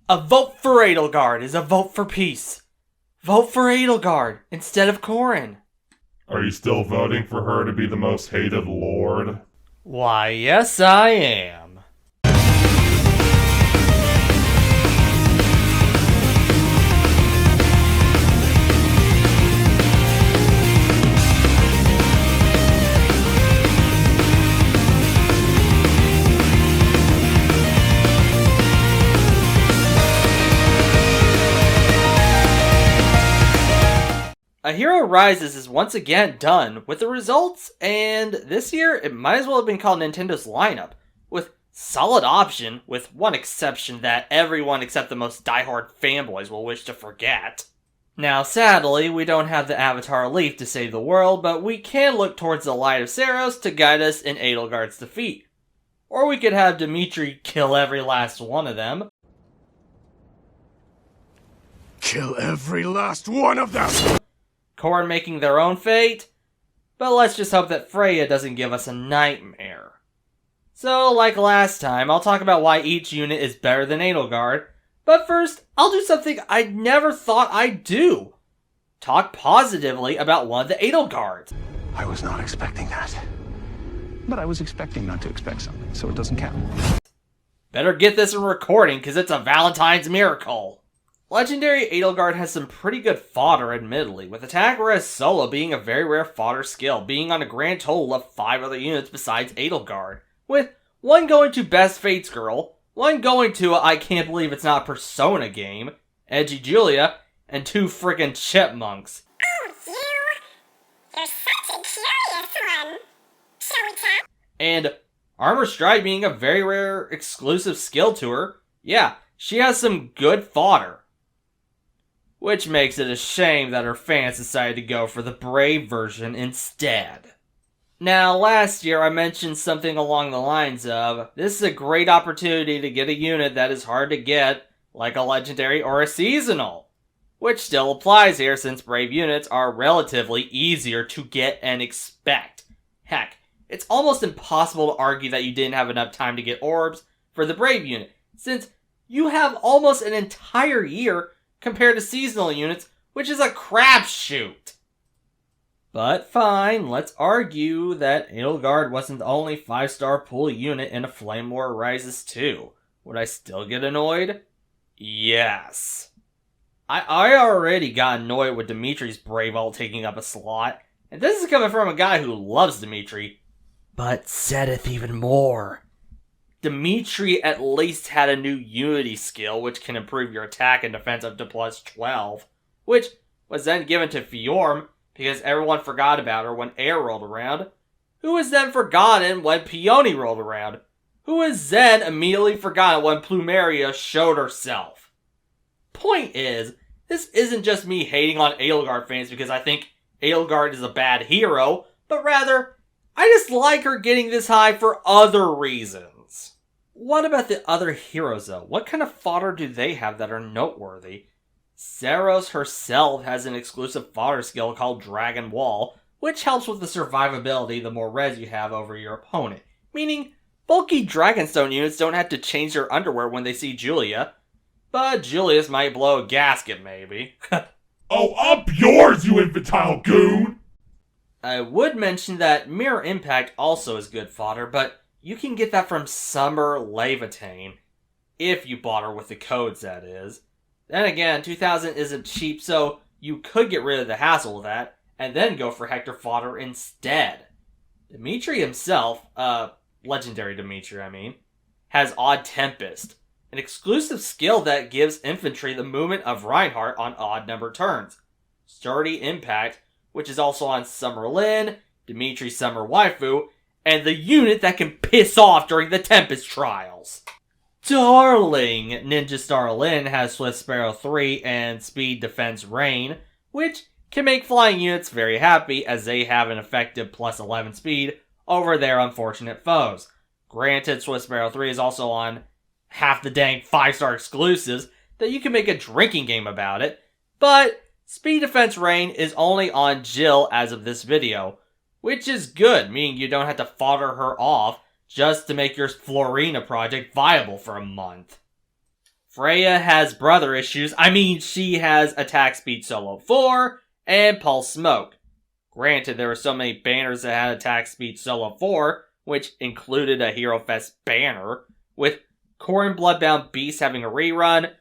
A vote for TItlecard is a vote for peace. Vote for TItlecard instead of Corrin. Are you still voting for her to be the most hated lord? Why, yes I am. A Hero Rises is once again done with the results, and this year it might as well have been called Nintendo's lineup, with solid option, with one exception that everyone except the most diehard fanboys will wish to forget. Now sadly, we don't have the Avatar Leaf to save the world, but we can look towards the Light of Saros to guide us in TItlecard's defeat. Or we could have Dimitri kill every last one of them. Kill every last one of them! Corrin making their own fate, but let's just hope that Freya doesn't give us a nightmare. So, like last time, I'll talk about why each unit is better than TItlecard, but first, I'll do something I never thought I'd do. Talk positively about one of the TItlecards. I was not expecting that. But I was expecting not to expect something, so it doesn't count. Better get this in recording, cause it's a Valentine's miracle. Legendary TItlecard has some pretty good fodder, admittedly, with Attack Res Solo being a very rare fodder skill, being on a grand total of 5 other units besides TItlecard, with one going to Best Fates Girl, one going to I Can't Believe It's Not a Persona game, Edgy Julia, and 2 frickin' chipmunks. Oh, you're such a curious one. Shall we talk? And Armor Stride being a very rare exclusive skill to her, yeah, she has some good fodder. Which makes it a shame that her fans decided to go for the Brave version instead. Now, last year I mentioned something along the lines of, this is a great opportunity to get a unit that is hard to get, like a legendary or a seasonal. Which still applies here since Brave units are relatively easier to get and expect. Heck, it's almost impossible to argue that you didn't have enough time to get orbs for the Brave unit, since you have almost an entire year compared to seasonal units, which is a crapshoot. But fine, let's argue that TItlecard wasn't the only 5-star pool unit in a Flame War Rises 2. Would I still get annoyed? Yes. I already got annoyed with Dimitri's Brave Ult taking up a slot, and this is coming from a guy who loves Dimitri, but saideth even more. Dimitri at least had a new Unity skill, which can improve your attack and defense up to plus 12, which was then given to Fjorm because everyone forgot about her when Air rolled around, who was then forgotten when Peony rolled around, who was then immediately forgotten when Plumeria showed herself. Point is, this isn't just me hating on TItlecard fans because I think TItlecard is a bad hero, but rather, I just like her getting this high for other reasons. What about the other heroes though? What kind of fodder do they have that are noteworthy? Saros herself has an exclusive fodder skill called Dragon Wall, which helps with the survivability the more res you have over your opponent. Meaning, bulky Dragonstone units don't have to change their underwear when they see Julia. But Julius might blow a gasket maybe. Oh, up yours, you infantile goon! I would mention that Mirror Impact also is good fodder, but you can get that from Summer Levitain, if you bought her with the codes, that is. Then again, 2000 isn't cheap, so you could get rid of the hassle of that, and then go for Hector fodder instead. Dimitri himself, legendary Dimitri I mean, has Odd Tempest, an exclusive skill that gives infantry the movement of Reinhardt on odd number turns. Sturdy Impact, which is also on Summer Lin, Dimitri Summer Waifu, and the unit that can piss off during the Tempest trials. Darling Ninja Star Lin has Swift Sparrow 3 and Speed Defense Rain, which can make flying units very happy as they have an effective plus 11 speed over their unfortunate foes. Granted, Swift Sparrow 3 is also on half the dang 5-star exclusives that you can make a drinking game about it, but Speed Defense Rain is only on Jill as of this video, which is good, meaning you don't have to fodder her off just to make your Florina project viable for a month. Freya has brother issues. I mean, she has attack speed solo 4 and pulse smoke. Granted, there were so many banners that had attack speed solo 4, which included a Hero Fest banner, with Corrin Bloodbound Beast having a rerun.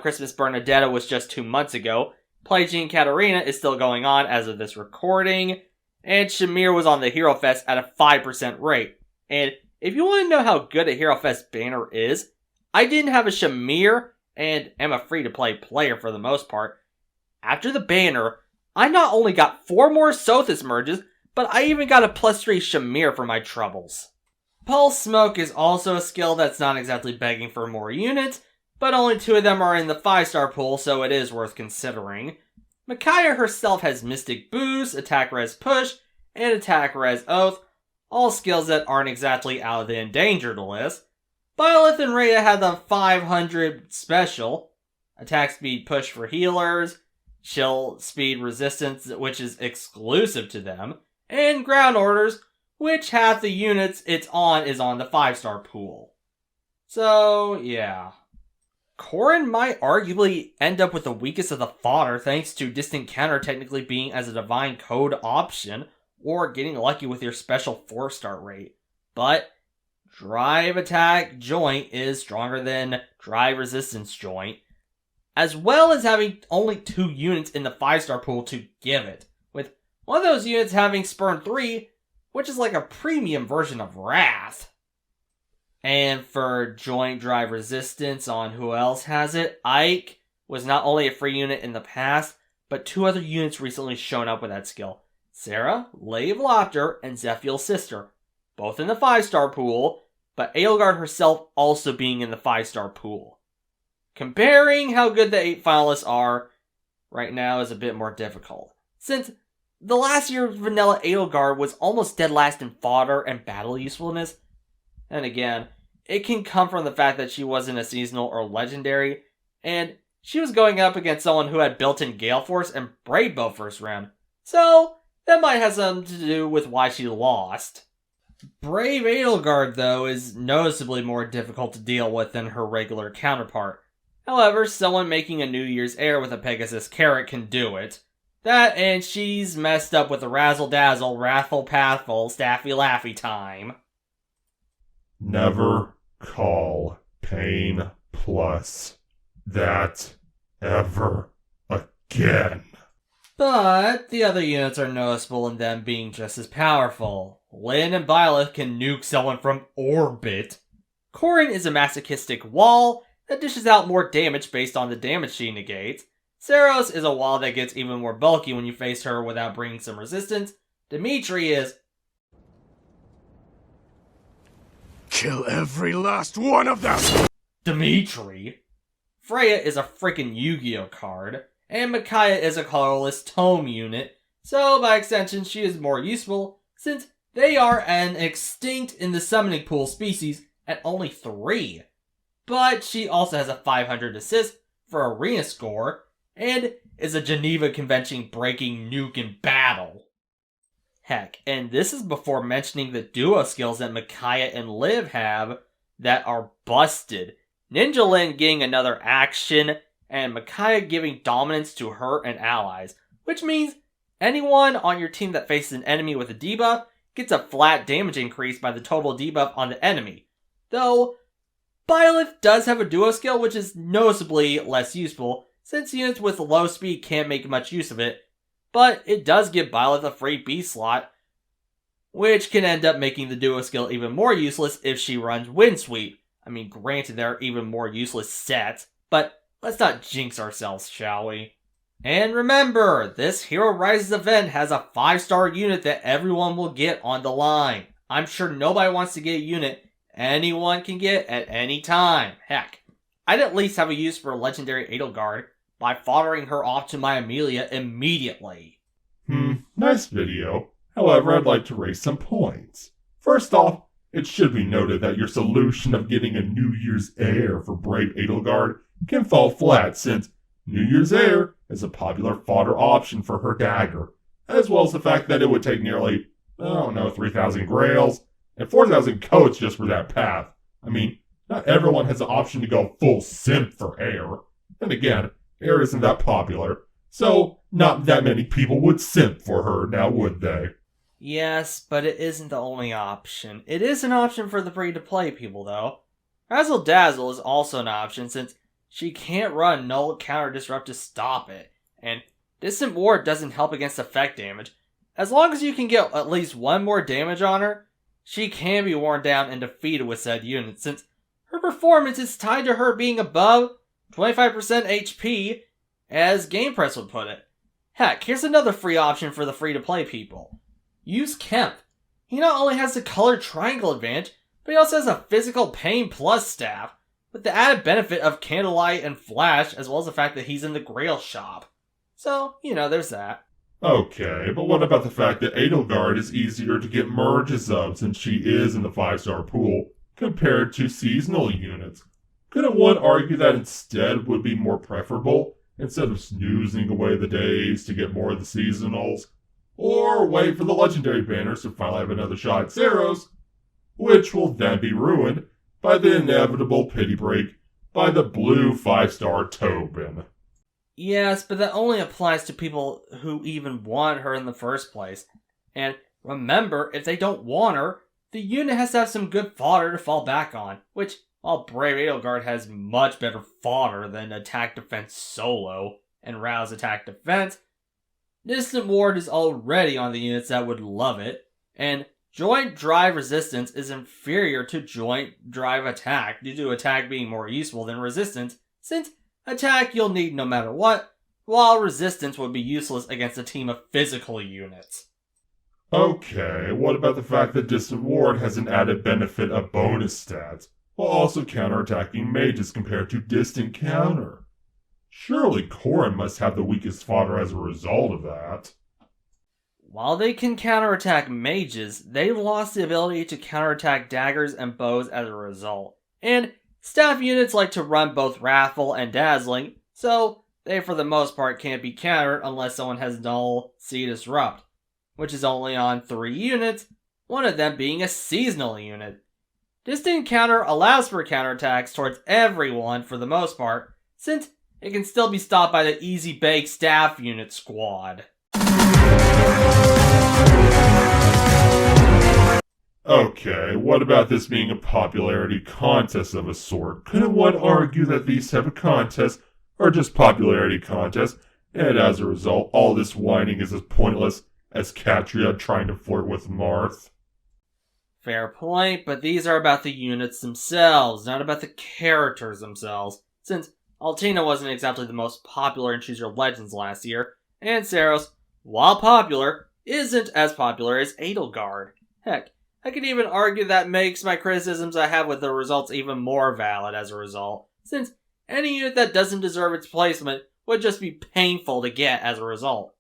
Christmas Bernadetta was just 2 months ago. Plagueine Katarina is still going on as of this recording. And Shamir was on the Hero Fest at a 5% rate. And if you want to know how good a Hero Fest banner is, I didn't have a Shamir, and am a free-to-play player for the most part. After the banner, I not only got 4 more Sothis merges, but I even got a +3 Shamir for my troubles. Pulse Smoke is also a skill that's not exactly begging for more units, but only 2 of them are in the 5-star pool, so it is worth considering. Micaiah herself has Mystic Boost, Attack Res Push, and Attack Res Oath, all skills that aren't exactly out of the endangered list. Byleth and Rhea had the 500 special, Attack Speed Push for healers, Chill Speed Resistance, which is exclusive to them, and Ground Orders, which half the units it's on is on the 5-star pool. So, yeah. Corrin might arguably end up with the weakest of the fodder thanks to Distant Counter technically being as a Divine Code option, or getting lucky with your special 4-star rate. But Drive Attack Joint is stronger than Drive Resistance Joint, as well as having only 2 units in the 5-star pool to give it, with one of those units having Spurn 3, which is like a premium version of Wrath. And for Joint Drive Resistance on who else has it, Ike was not only a free unit in the past, but 2 other units recently shown up with that skill. Sarah, Lady of Laughter, and Zephiel's sister, both in the 5-star pool, but Edelgard herself also being in the 5-star pool. Comparing how good the 8 finalists are right now is a bit more difficult, since the last year vanilla Edelgard was almost dead last in fodder and battle usefulness. And again, it can come from the fact that she wasn't a seasonal or legendary, and she was going up against someone who had built-in Gale Force and Brave Bow first round, so that might have something to do with why she lost. Brave Edelgard, though, is noticeably more difficult to deal with than her regular counterpart. However, someone making a New Year's Heir with a Pegasus carrot can do it. That, and she's messed up with the razzle-dazzle, wrathful, pathful, staffy laffy time. Never call Pain Plus that ever again. But the other units are noticeable in them being just as powerful. Lyn and Byleth can nuke someone from orbit. Corrin is a masochistic wall that dishes out more damage based on the damage she negates. Saros is a wall that gets even more bulky when you face her without bringing some resistance. Dimitri is... Kill every last one of them! Dimitri. Freya is a freaking Yu-Gi-Oh card. And Micaiah is a colorless tome unit, so by extension she is more useful, since they are an extinct in the summoning pool species at only 3. But she also has a 500 assist for arena score, and is a Geneva Convention breaking nuke in battle. Heck, and this is before mentioning the duo skills that Micaiah and Liv have that are busted. Ninja Lyn getting another action, and Micaiah giving dominance to her and allies, which means anyone on your team that faces an enemy with a debuff gets a flat damage increase by the total debuff on the enemy. Though, Byleth does have a duo skill which is noticeably less useful, since units with low speed can't make much use of it, but it does give Byleth a free B slot, which can end up making the duo skill even more useless if she runs Wind Sweep. I mean, granted there are even more useless sets, but let's not jinx ourselves, shall we? And remember, this Hero Rises event has a 5-star unit that everyone will get on the line. I'm sure nobody wants to get a unit anyone can get at any time. Heck, I'd at least have a use for Legendary Edelgard by foddering her off to my Amelia immediately. Nice video. However, I'd like to raise some points. First off, it should be noted that your solution of getting a New Year's Heir for Brave Edelgard can fall flat, since New Year's Heir is a popular fodder option for her dagger, as well as the fact that it would take nearly, 3,000 grails and 4,000 coats just for that path. I mean, Not everyone has the option to go full simp for air. And again, air isn't that popular, so not that many people would simp for her, now would they? Yes, but it isn't the only option. It is an option for the free-to-play people, though. Razzle Dazzle is also an option since she can't run Null Counter Disrupt to stop it, and Distant Ward doesn't help against effect damage. As long as you can get at least one more damage on her, she can be worn down and defeated with said unit, since her performance is tied to her being above 25% HP, as Game Press would put it. Heck, here's another free option for the free-to-play people. Use Kemp. He not only has the colored triangle advantage, but he also has a physical pain plus staff, with the added benefit of Candlelight and Flash, as well as the fact that he's in the Grail shop. So, there's that. Okay, but what about the fact that Edelgard is easier to get merges of since she is in the 5-star pool compared to seasonal units? Couldn't one argue that instead would be more preferable, instead of snoozing away the days to get more of the seasonals? Or wait for the legendary banners to finally have another shot at Zeros, which will then be ruined by the inevitable pity break by the blue 5-star Tobin. Yes, but that only applies to people who even want her in the first place. And remember, if they don't want her, the unit has to have some good fodder to fall back on, which, while Brave Edelgard has much better fodder than Attack Defense Solo and Rouse Attack Defense, Distant Ward is already on the units that would love it, and Joint Drive Resistance is inferior to Joint Drive Attack due to Attack being more useful than Resistance, since Attack you'll need no matter what, while Resistance would be useless against a team of physical units. Okay, what about the fact that Distant Ward has an added benefit of bonus stats, while also counterattacking mages compared to Distant Counter? Surely Corrin must have the weakest fodder as a result of that. While they can counterattack mages, they lost the ability to counterattack daggers and bows as a result. And staff units like to run both Wrathful and Dazzling, so they for the most part can't be countered unless someone has Null See Disrupt, which is only on 3 units, one of them being a seasonal unit. Distant Counter allows for counterattacks towards everyone for the most part, since it can still be stopped by the Easy Bake staff unit squad. Okay, what about this being a popularity contest of a sort? Couldn't one argue that these type of contests are just popularity contests, and as a result, all this whining is as pointless as Katria trying to flirt with Marth? Fair point, but these are about the units themselves, not about the characters themselves, since Altina wasn't exactly the most popular in Choose Your Legends last year, and Saros, while popular, isn't as popular as Edelgard. Heck, I could even argue that makes my criticisms I have with the results even more valid as a result, since any unit that doesn't deserve its placement would just be painful to get as a result.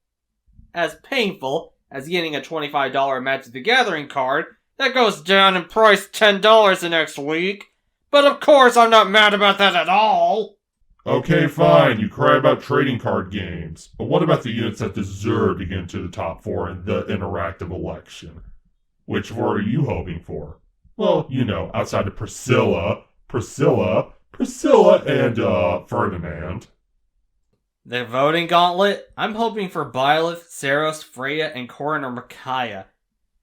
As painful as getting a $25 Magic the Gathering card that goes down in price $10 the next week, but of course I'm not mad about that at all! Okay, fine, you cry about trading card games, but what about the units that deserve to get into the top 4 in the interactive election? Which 4 are you hoping for? Well, outside of Priscilla, and, Ferdinand. The voting gauntlet? I'm hoping for Byleth, Saros, Freya, and Corrin or Micaiah.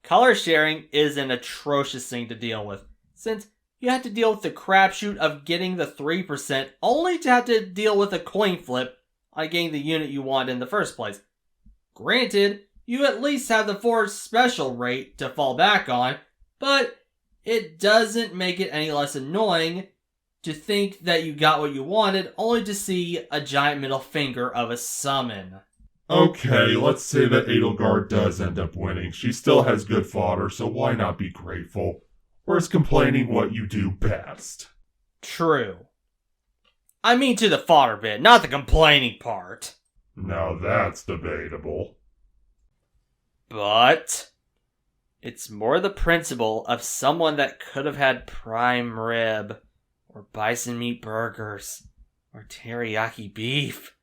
Color sharing is an atrocious thing to deal with, since you have to deal with the crapshoot of getting the 3%, only to have to deal with a coin flip on getting the unit you want in the first place. Granted, you at least have the 4 special rate to fall back on, but it doesn't make it any less annoying to think that you got what you wanted, only to see a giant middle finger of a summon. Okay, let's say that Edelgard does end up winning. She still has good fodder, so why not be grateful? Where's complaining what you do best? True. I mean to the fodder bit, not the complaining part. Now that's debatable. But it's more the principle of someone that could have had prime rib, or bison meat burgers, or teriyaki beef,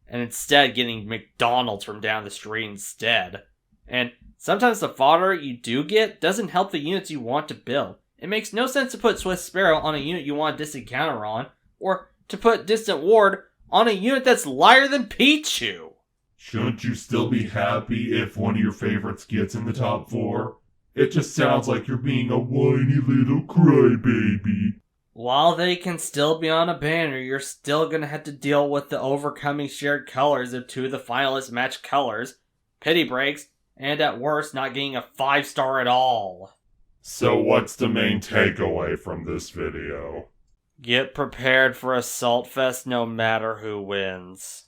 and instead getting McDonald's from down the street instead. And sometimes the fodder you do get doesn't help the units you want to build. It makes no sense to put Swift Sparrow on a unit you want a distant counter on, or to put Distant Ward on a unit that's lighter than Pichu. Shouldn't you still be happy if one of your favorites gets in the top 4? It just sounds like you're being a whiny little crybaby. While they can still be on a banner, you're still gonna have to deal with the overcoming shared colors of 2 of the finalists match colors, pity breaks, and at worst not getting a 5-star at all. So what's the main takeaway from this video? Get prepared for Assault Fest no matter who wins.